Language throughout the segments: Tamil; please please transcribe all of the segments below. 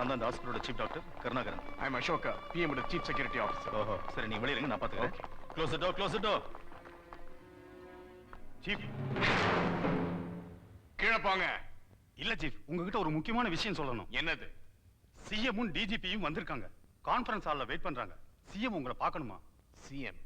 நான் தான் இந்த ஹாஸ்பிட்டலோட chief doctor Karunakaran. I am Ashoka, PM ஓட சீஃப் செக்யூரிட்டி ஆஃபீஸர். ஓஹோ, சரி நீ வெளியில இருங்க, நான் பாத்துக்கிறேன். Close the door, close the door. Chief கீழே போங்க. இல்ல சீஃப், உங்ககிட்ட ஒரு முக்கியமான விஷயம் சொல்லணும். என்னது? சிஎம்மும் டிஜிபியும் வந்திருக்காங்க. கான்ஃபரன்ஸ் ஹால்ல வெயிட் பண்றாங்க. சிஎம் உங்களை பார்க்கணுமா? சிஎம்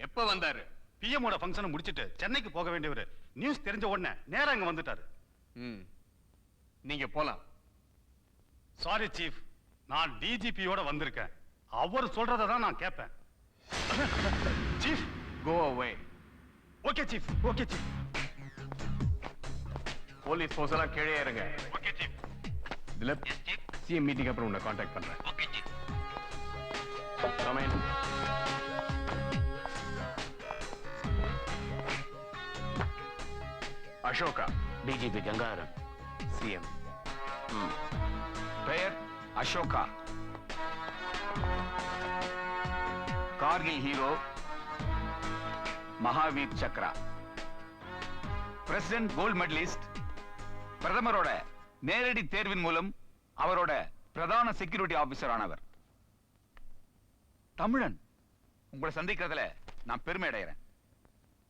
எப்ப வந்தாரு? பிஎம்மோட ஃபங்க்ஷனை முடிச்சிட்டு சென்னைக்கு போக வேண்டியவர் நியூஸ் தெரிஞ்ச உடனே நேரா இங்க வந்துட்டாரு. நீங்க போலாம். சாரி சீஃப், நான் டிஜிபியோட வந்திருக்கேன். அவர் சொல்றதை தான் நான் கேட்பேன். Chief go away. Okay chief, okay chief. Police force எல்லாம் கீழே இறங்க. Okay chief. Dileep, CM meeting அப்புறம் உன்னை கான்டாக்ட் பண்றேன். Okay chief. Come in. Ashoka, DGP Gangaran. CM. பெயர் Ashoka. Kargil hero, Mahavir Chakra, president gold medallist, பிரதமரோட நேரடி தேர்வின் மூலம் அவரோட பிரதான செக்யூரிட்டி ஆபீசர் ஆனவர். தமிழன். உங்களை சந்திக்கிறதுல நான் பெருமை அடைகிறேன்.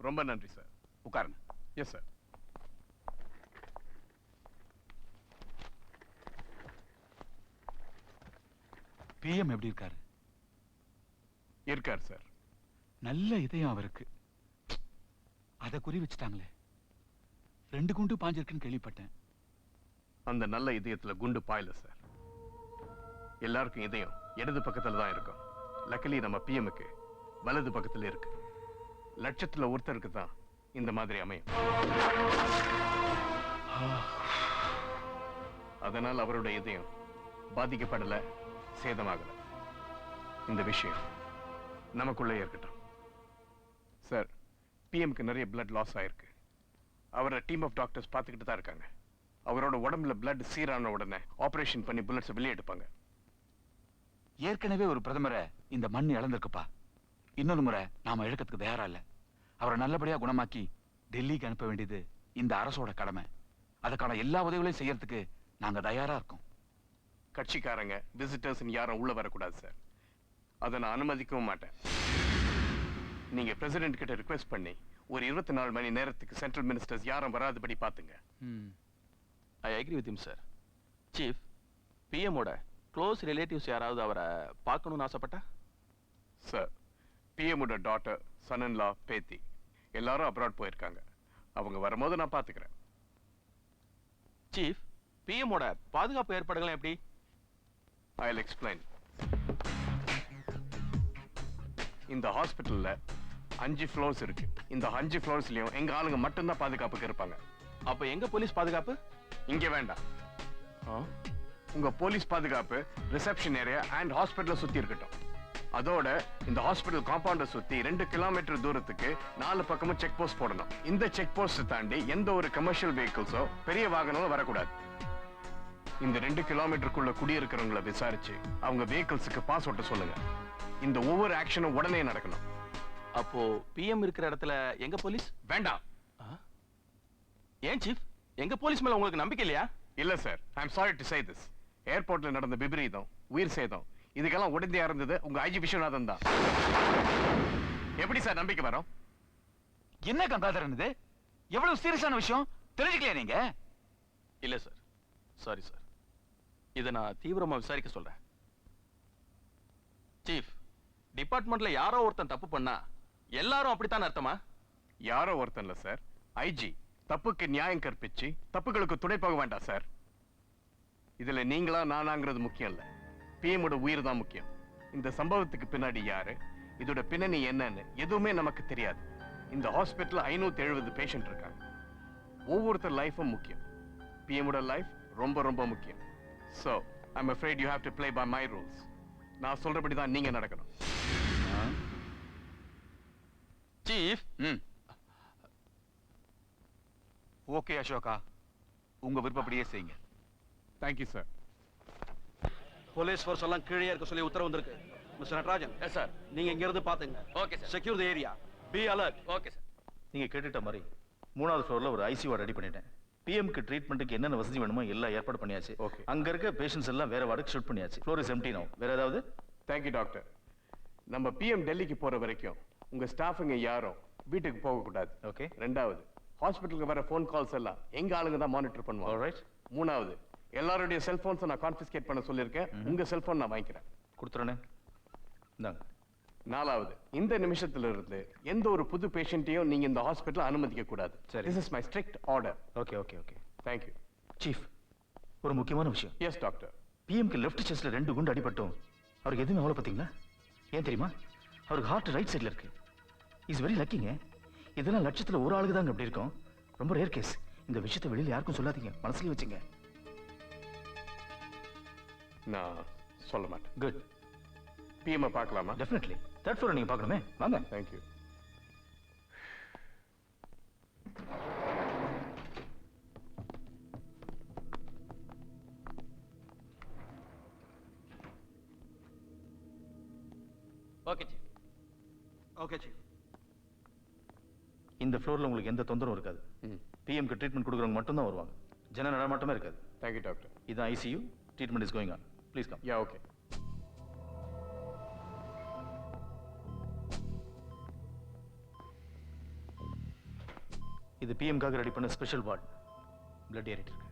ரொம்ப நன்றி சார். உட்காருங்க. Yes sir. பிஎம் எப்படி இருக்காரு? இருக்கார் சார். நல்ல இதயம் அவருக்கு. அதை குறி வச்சுட்டாங்களே. 2 குண்டு பாஞ்சிருக்குன்னு கேள்விப்பட்டேன். அந்த நல்ல இதயத்துல குண்டு பாயல சார். எல்லாருக்கும் இதயம் இடது பக்கத்துல தான் இருக்கும். லக்கலி நம்ம பிஎம்க்கு வலது பக்கத்துல இருக்கு. லட்சத்துல ஒருத்தருக்கு தான் இந்த மாதிரி அமையும். அதனால் அவரோட இதயம் பாதிக்கப்படல, சேதமாகல. இந்த விஷயம் நமக்குள்ளே இருக்கட்டும் சார். பிஎம்க்கு நிறைய பிளட் லாஸ் ஆயிருக்கு. அவரோட டீம் ஆஃப் டாக்டர்ஸ் பார்த்துக்கிட்டு தான் இருக்காங்க. அவரோட உடம்புல பிளட் சீரான உடனே ஆபரேஷன் பண்ணி புல்லட்ஸை வெளியே எடுப்பாங்க. ஏற்கனவே ஒரு பிரதமரை இந்த மண் இழந்திருக்குப்பா. இன்னொரு முறை நாம இழக்கிறதுக்கு தயாரா இல்ல. அவரை நல்லபடியா குணமாக்கி டெல்லிக்கு அனுப்ப வேண்டியது இந்த அரசோட கடமை. அதுக்கான எல்லா உதவிகளையும் செய்யறதுக்கு நாங்க தயாரா இருக்கோம். கட்சிக்காரங்க விசிட்டர்ஸ் யாரும் உள்ள வரக்கூடாது சார். அதை நான் அனுமதிக்கவும் மாட்டேன். நீங்க பிரசிடென்ட் கிட்ட ரிக்வெஸ்ட் பண்ணி ஒரு 24 மணி நேரத்துக்கு சென்ட்ரல் மினிஸ்டர்ஸ் யாரும் வராதபடி பாத்துங்க. I agree with him sir. Chief, பிஎம்மோட க்ளோஸ் ரிலேட்டிவ்ஸ் யாராவது அவரை பார்க்கணும்னு ஆசைப்பட்டா? சார், பிஎம்மோட டாட்டர், சன் இன் லா, பேத்தி எல்லாரும் அப்ராட் போயிருக்காங்க. அவங்க வரும்போது நான் பாத்துக்கிறேன். சீஃப், பிஎம்மோட பாதுகாப்பு ஏற்பாடுகள் எப்படி? I'll explain. இந்த ஹாஸ்பிட்டல்ல 5 ஃப்ளோர்ஸ் இருக்கு. இந்த 5 ஃப்ளோர்ஸ்லயும் எங்க ஆளுங்க மட்டும்தான் பாதுகாப்புக்கு இருப்பாங்க. அப்ப எங்க போலீஸ் பாதுகாப்பு? இங்க வேண்டாம். உங்க போலீஸ் பாதுகாப்பு ரிசப்ஷன் ஏரியா அண்ட் ஹாஸ்பிட்டலை சுத்தி இருக்கட்டும். அதோட இந்த ஹாஸ்பிட்டல் காம்பவுண்டை சுத்தி 2 கிலோமீட்டர் தூரத்துக்கு 4 பக்கமும் செக் போஸ்ட் போடணும். இந்த செக் போஸ்ட் தாண்டி எந்த ஒரு கமர்ஷியல் வெஹிக்கிள்ஸோ பெரிய வாகனமும் வரக்கூடாது. இந்த 2 கிலோமீட்டருக்குள்ள குடியிருக்கிறவங்களை விசாரிச்சு அவங்க வெஹிக்கிள்ஸுக்கு பாஸ் ஓட்ட சொல்லுங்க. இந்த ஒவ்வொரு ஆக்ஷனும் உடனே நடக்கணும். அப்போ பிஎம் இருக்கிற இடத்துல எங்க போலீஸ் வேண்டாம். ஏன் சீஃப், எங்க போலீஸ் மேல உங்களுக்கு நம்பிக்கை இல்லையா? இல்ல sir, I am sorry to say this. ஏர்போர்ட்ல நடந்த விபரீதம், உயிர் சேதம், இதுக்கெல்லாம் உடனடியா இருந்தது உங்க ஐஜி விஸ்வநாதன் தான். எப்படி சார் நம்பிக்கை வரும்? என்ன கங்காதரன் இது? எவ்வளவு சீரியஸான விஷயம் தெரிஞ்சுக்கலையா நீங்க? இல்ல சார், சாரி சார். இதை நான் தீவிரமா விசாரிக்க சொல்றேன். சீஃப், டிபார்ட்மெண்ட்ல யாரோ ஒருத்தன் தப்பு பண்ணா எல்லாரும் அப்படித்தான் அர்த்தமா? யாரோ ஒருத்தன் இல்ல சார், ஐஜி தப்புக்கு நியாயம் கற்பிச்சு தப்புகளுக்கு துணை போக வேண்டாம் சார். இதுல நீங்களா நானாங்கிறது முக்கியம் இல்ல, பிஎம்மோட உயிர் தான் முக்கியம். இந்த சம்பவத்துக்கு பின்னாடி யாரு, இதோட பின்னணி என்னன்னு எதுவுமே நமக்கு தெரியாது. இந்த ஹாஸ்பிட்டல் 570 பேஷண்ட் இருக்காங்க. ஒவ்வொருத்தர் லைஃபும் முக்கியம். பிஎம்மோட லைஃப் ரொம்ப ரொம்ப முக்கியம். So, I'm afraid you have to play by my rules. நான் சொல்றபடி தான் நீங்க நடக்கணும். சீஃப். ஓகே அசோகா, உங்க விருப்பப்படியே செய்யுங்க. Thank you, sir. Police force எல்லாம் கீழே இருக்க சொல்லி உத்தரவு வந்திருக்கு. மிஸ்டர் நடராஜன். Yes sir. நீங்க இங்க இருந்து பாத்துங்க. Okay sir. Secure the area. Be alert. Okay sir. நீங்க கேட்டுட்ட மாதிரி 3வது ஃப்ளோர்ல ஒரு ஐசியூ ரெடி பண்ணிட்டேன். பிஎம்க்கு ட்ரீட்மெண்ட்டுக்கு என்னென்ன வசதி வேணுமோ எல்லாம் ஏற்பாடு பண்ணியாச்சு. Okay. அங்க இருக்க பேஷண்ட்ஸ் எல்லாம் வேற வார்டுக்கு ஷிஃப்ட் பண்ணியாச்சு. ஃப்ளோர் இஸ் எம்டி நவ. வேற ஏதாவது? Thank you doctor. நம்ம பிஎம் டெல்லிக்கு போற வரைக்கும் உங்க ஸ்டாஃபுங்க யாரும் வீட்டுக்கு போகக்கூடாது. ஓகே. ரெண்டாவது, ஹாஸ்பிட்டலுக்கு வர ஃபோன் கால்ஸ் எல்லாம் எங்க ஆளுங்க தான் மானிட்டர் பண்ணுவாங்க. ஆல்ரைட். மூணாவது, எல்லாருடைய செல்போன்ஸை நான் கான்ஃபிஸ்கேட் பண்ண சொல்லியிருக்கேன். உங்க செல்போன் நான் வாங்கிக்கிறேன். கொடுத்துறேனே. இந்தாங்க. நாலாவது, இந்த நிமிஷத்துல இருந்து எந்த ஒரு புது பேஷண்ட்டையும் நீங்க இந்த ஹாஸ்பிட்டல் அனுமதிக்க கூடாது. சரி. This is my strict order. Okay okay okay. Thank you. Chief, ஒரு முக்கியமான விஷயம். Yes doctor. பிஎம்க்கு லெஃப்ட் செஸ்ட்ல 2 குண்டு அடிபட்டும் அவருக்கு எதுவும் அவ்வளோ பார்த்தீங்களா? ஏன் தெரியுமா? அவருக்கு ஹார்ட் ரைட் சைடில் இருக்கு. இஸ் வெரி லக்கிங்க. இதெல்லாம் லட்சத்தில் ஒரு ஆளுக்கு தாங்க அப்படி இருக்கும். ரொம்ப ரேர் கேஸ். இந்த விஷயத்தை வெளியில் யாருக்கும் சொல்லாதீங்க, மனசுலயே வச்சுங்க. நான் சொல்ல மாட்டேன். குட். பிஎம் பார்க்கலாமா? டெஃபினெட்லி. தேர்ட் ஃப்ளோர் நீங்க பார்க்கணுமே, வாங்க. Thank you. Okay chief. Okay chief. இந்த ஃப்ளோர்ல உங்களுக்கு எந்த தொந்தரவும் இருக்காது. பிஎம்க்கு ட்ரீட்மெண்ட் கொடுக்குறவங்க மட்டும் தான் வருவாங்க. ஜன நடமாட்டமே இருக்காது. Thank you doctor. இது ICU. Treatment is going on. Please come. Yeah okay. இது பிஎம்காக ரெடி பண்ண ஸ்பெஷல் வார்டு. பிளட் ஏறிட்டு இருக்கு.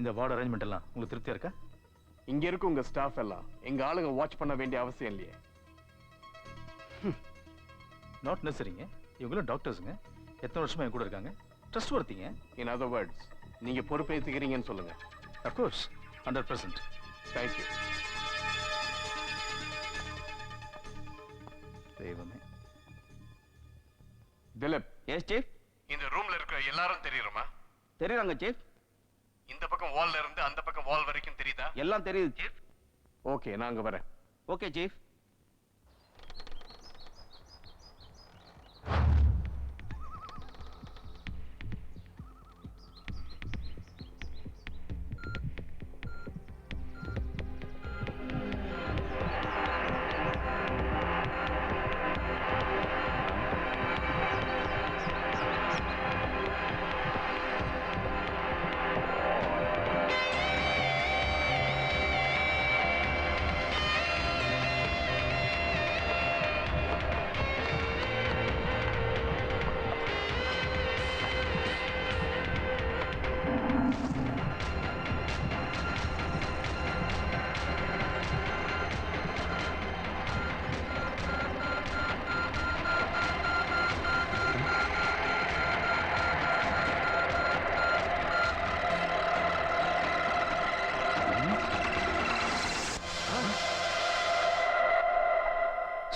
இந்த வார்டு அரேஞ்ச்மெண்ட் எல்லாம் உங்களுக்கு திருப்தியா இருக்கா? இங்க இருக்க உங்க ஸ்டாஃப் எல்லாம் எங்க ஆளுங்க வாட்ச் பண்ண வேண்டிய அவசியம் இல்லையே. நாட் நெசரிங்க. இவங்களும் டாக்டர்ஸுங்க. எத்தனை வருஷமா என் கூட இருக்காங்க. ட்ரஸ்ட் வர்த்திங்க. இன் அதர் வேர்ட்ஸ், நீங்க பொறுப்பேற்றுக்கிறீங்கன்னு சொல்லுங்க. அஃப்கோர்ஸ் 100%. தேங்க்யூ. தெய்வமே. Dilip, yes chief. இந்த ரூம்ல இருக்கிற எல்லாரும் தெரியுமா? தெரியுறாங்க சீஃப். இந்த பக்கம் வால்ல இருந்து அந்த பக்கம் வால் வரைக்கும் தெரியுதா? எல்லாம் தெரியுது சீஃப். ஓகே, நான் அங்க வரேன். Okay chief.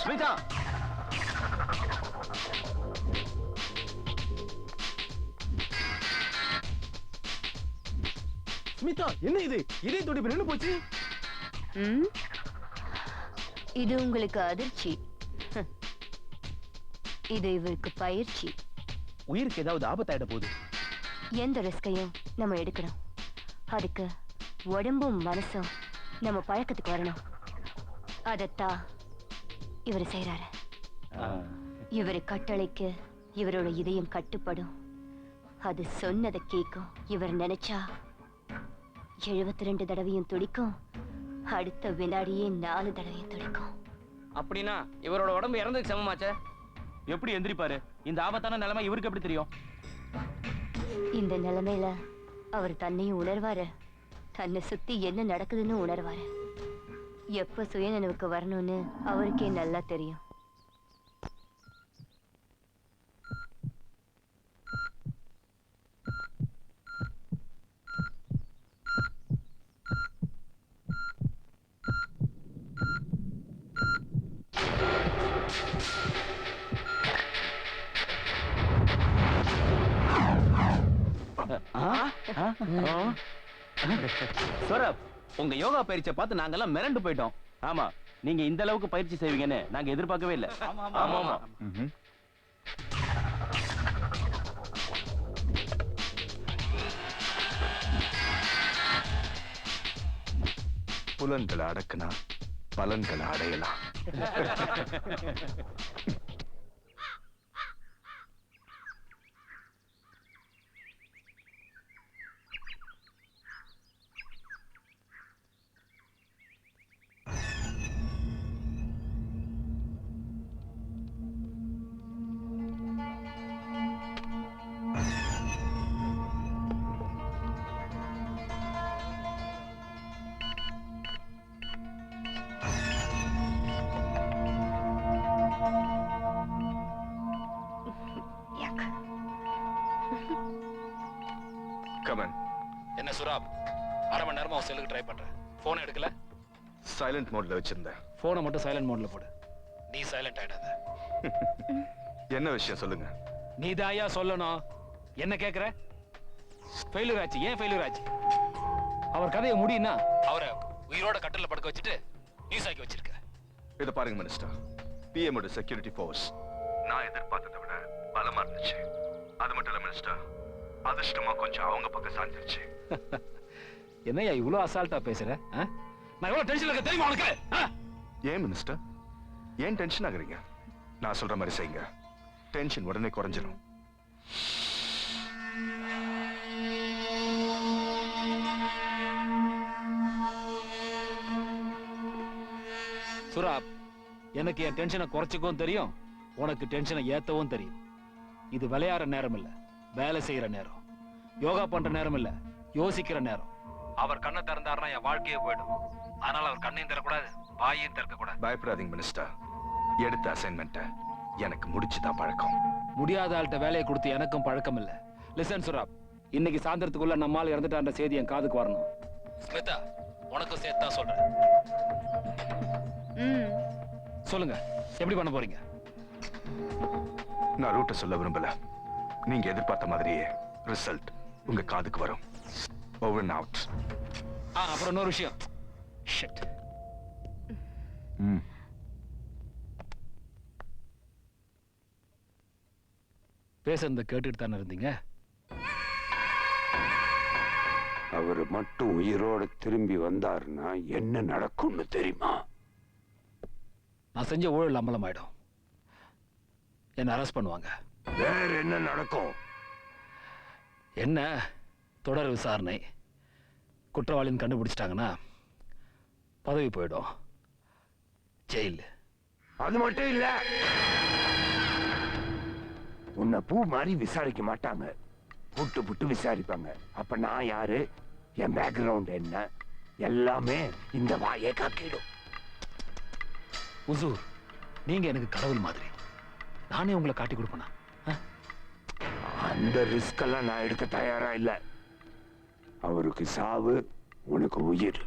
ஸ்மிதா, ஸ்மிதா, என்ன இது? இதே துடிப்பு நின்னு போச்சு. இது உங்களுக்கு அதிர்ச்சி. இது இவருக்கு பயிற்சி. உயிருக்கு ஏதாவது ஆபத்தாயிட போகுது. எந்த ரிஸ்கையும் நம்ம எடுக்கணும். அதுக்கு உடம்பும் மனசும் நம்ம பழக்கத்துக்கு வரணும். அதத்தான் இவர் செய்யறாரு. இவர் கட்டளைக்கு இவரோட இதயம் கட்டுப்படும். அது சொன்னதை கேட்கும். இவர் நினைச்சா 72 தடவையும் துடிக்கும். அடுத்த வினாடியே 4 தடவையும் துடிக்கும். அப்படின்னா இவரோட உடம்பு இறந்ததுக்கு சமமாச்சே. எப்படி எந்திரிப்பாரு? இந்த ஆபத்தான நிலைமை இவருக்கு எப்படி தெரியும்? இந்த நிலைமையில அவர் தன்னையும் உணர்வாரு. தன்னை சுத்தி என்ன நடக்குதுன்னு உணர்வாரு. எப்ப சுயநினைவுக்கு வரணும்னு அவருக்கே நல்லா தெரியும். சௌரப், உங்க யோகா பயிற்சியை பார்த்து நாங்கெல்லாம் மிரண்டு போயிட்டோம். ஆமா, நீங்க இந்த அளவுக்கு பயிற்சி செய்வீங்கன்னு நாங்க எதிர்பார்க்கவே இல்லை. ஆமா ஆமா. புலன்களை அடக்குனா பலன்களை அடையலாம். கமன். என்ன சுராப், அரை மணி நேரமா உன் செல்லுக்கு ட்ரை பண்றேன், போன் எடுக்கல. சைலண்ட் மோட்ல வச்சிருந்தேன். போனை மட்டும் சைலண்ட் மோட்ல போடு. நீ சைலண்ட் ஆயிடாத. என்ன விஷயம் சொல்லுங்க. நீ தாயா சொல்லணும். என்ன கேக்குற? ஃபெயிலியர் ஆச்சு. ஏன் ஃபெயிலியர் ஆச்சு? அவர் கதையை முடியும்னா அவரை உயிரோட கட்டில படுக்க வச்சுட்டு நியூஸ் ஆக்கி வச்சிருக்க. இத பாருங்க மினிஸ்டர், பிஎம் ஓட செக்யூரிட்டி ஃபோர்ஸ் நான் எதிர்பார்த்ததை விட பலமா இருந்துச்சு. அது மட்டும் இல்ல மினிஸ்டர், அதிர்ஷ்டமா கொஞ்சம் அவங்க பக்கம் சாஞ்சிருச்சு. என்னையா இவ்வளவு அசால்ட்டா பேசுற? நான் எவ்வளவு டென்ஷன்ல இருக்க தெரியுமா உனக்கு? ஏன் மினிஸ்டர், ஏன் டென்ஷன் ஆகுறீங்க? நான் சொல்ற மாதிரி செய்யுங்க, டென்ஷன் உடனே குறைஞ்சிடும். சுராப், எனக்கு என் டென்ஷனை குறைச்சிக்கவும் தெரியும், உனக்கு டென்ஷனை ஏத்தவும் தெரியும். இது விளையாடுற நேரம் இல்ல, வேலை செய்யற நேரம். யோகா பண்ற நேரம் இல்ல, யோசிக்கிற நேரம். அவர் கண்ணை திறந்தாருன்னா என் வாழ்க்கையே போயிடும். அதனால அவர் கண்ணையும் திறக்கூடாது, வாயையும் திறக்க கூடாது. பயப்படாதீங்க மினிஸ்டர், எடுத்த அசைன்மெண்ட்டை எனக்கு முடிச்சுதான் பழக்கம். முடியாத ஆள்கிட்ட வேலையை கொடுத்து எனக்கும் பழக்கம் இல்ல. லிசன் சுராப், இன்னைக்கு சாயந்தரத்துக்குள்ள நம்மால் இறந்துட்டான்ற செய்தி என் காதுக்கு வரணும். ஸ்மிதா, உனக்கும் சேர்த்தா சொல்றேன். சொல்லுங்க, எப்படி பண்ண போறீங்க? நான் ரூட்டை சொல்ல விரும்பல. நீங்க எதிர்பார்த்த மாதிரியே ரிசல்ட் உங்க காதுக்கு வரும். Over and out. அப்புறம் இன்னொரு விஷயம். ஷிட். பேசுறத கேட்டுட்டு தானே இருந்தீங்க? அவர் மட்டும் உயிரோட திரும்பி வந்தாருன்னா என்ன நடக்கும்னு தெரியுமா? நான் செஞ்ச ஊழல் அம்பலம் ஆயிடும். என்ன அரெஸ்ட் பண்ணுவாங்க. வேற என்ன நடக்கும்? என்ன தொடர் விசாரணை. குற்றவாளின்னு கண்டுபிடிச்சிட்டாங்கன்னா பதவி போயிடும், ஜெயில். அது மட்டும் இல்ல, உன்னை பூ மாதிரி விசாரிக்க மாட்டாங்க, புட்டு புட்டு விசாரிப்பாங்க. அப்ப நான் யாரு, என் பேக்ரவுண்ட் என்ன, எல்லாமே இந்த வாயை காக்கிடும். உசூர், நீங்க எனக்கு கடவுள் மாதிரி. நானே உங்களை காட்டி கொடுப்பேனா? அந்த ரிஸ்க் எல்லாம் நான் எடுக்க தயாரா இல்ல. அவருக்கு சாவு, உனக்கு உயிர்.